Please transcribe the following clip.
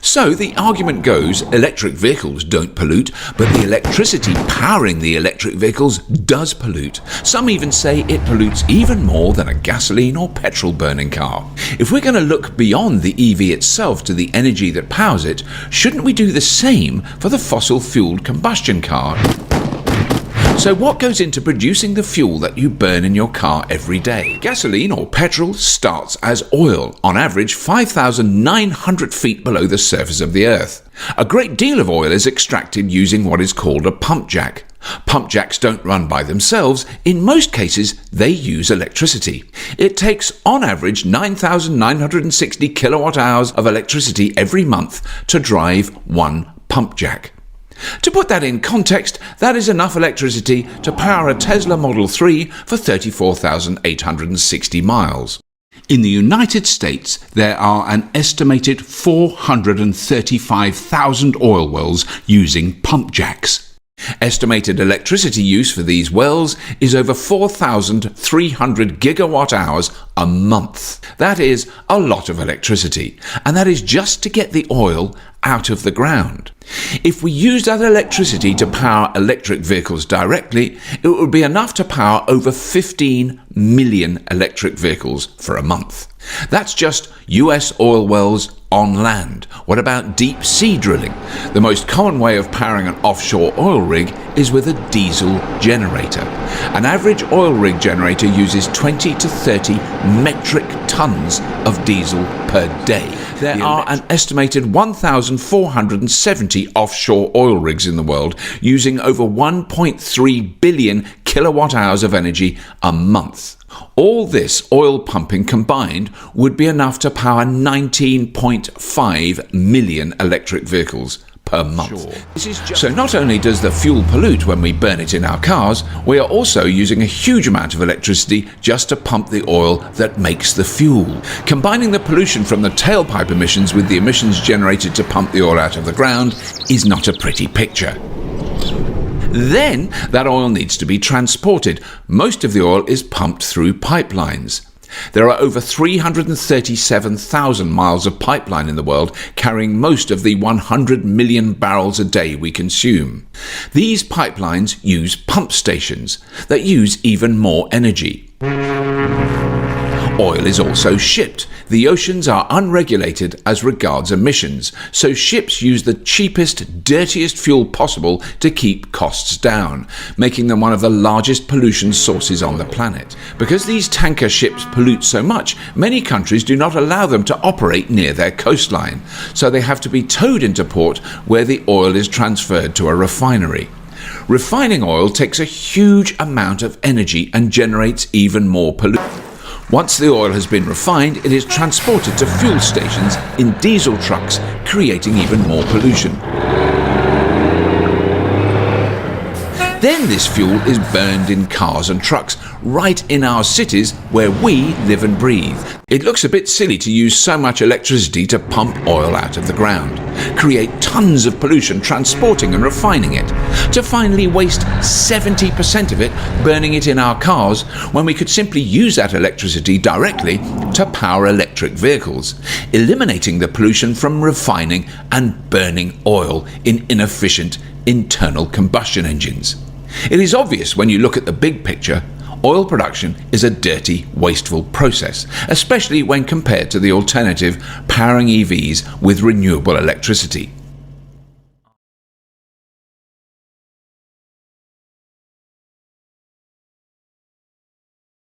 So the argument goes electric vehicles don't pollute, but the electricity powering the electric vehicles does pollute. Some even say it pollutes even more than a gasoline or petrol burning car. If we're going to look beyond the EV itself to the energy that powers it, shouldn't we do the same for the fossil-fueled combustion car? So what goes into producing the fuel that you burn in your car every day? Gasoline or petrol starts as oil, on average 5,900 feet below the surface of the earth. A great deal of oil is extracted using what is called a pump jack. Pump jacks don't run by themselves. In most cases, they use electricity. It takes, on average, 9,960 kilowatt hours of electricity every month to drive one pump jack. To put that in context, that is enough electricity to power a Tesla Model 3 for 34,860 miles. In the United States, there are an estimated 435,000 oil wells using pump jacks. Estimated electricity use for these wells is over 4,300 gigawatt hours a month. That is a lot of electricity, and that is just to get the oil out of the ground. If we use that electricity to power electric vehicles directly, it would be enough to power over 15 million electric vehicles for a month. That's just US oil wells on land. What about deep sea drilling? The most common way of powering an offshore oil rig is with a diesel generator. An average oil rig generator uses 20 to 30 metric tons of diesel per day. There are an estimated 1,470 offshore oil rigs in the world, using over 1.3 billion kilowatt hours of energy a month. All this oil pumping combined would be enough to power 19.5 million electric vehicles per month. So not only does the fuel pollute when we burn it in our cars, we are also using a huge amount of electricity just to pump the oil that makes the fuel. Combining the pollution from the tailpipe emissions with the emissions generated to pump the oil out of the ground is not a pretty picture. Then that oil needs to be transported. Most of the oil is pumped through pipelines. There are over 337,000 miles of pipeline in the world, carrying most of the 100 million barrels a day we consume. These pipelines use pump stations that use even more energy. Oil is also shipped. The oceans are unregulated as regards emissions, so ships use the cheapest, dirtiest fuel possible to keep costs down, making them one of the largest pollution sources on the planet. Because these tanker ships pollute so much, many countries do not allow them to operate near their coastline, so they have to be towed into port where the oil is transferred to a refinery. Refining oil takes a huge amount of energy and generates even more pollution. Once the oil has been refined, it is transported to fuel stations in diesel trucks, creating even more pollution. Then this fuel is burned in cars and trucks, right in our cities where we live and breathe. It looks a bit silly to use so much electricity to pump oil out of the ground, create tons of pollution transporting and refining it, to finally waste 70% of it burning it in our cars when we could simply use that electricity directly to power electric vehicles, eliminating the pollution from refining and burning oil in inefficient internal combustion engines. It is obvious when you look at the big picture, oil production is a dirty, wasteful process, especially when compared to the alternative powering EVs with renewable electricity.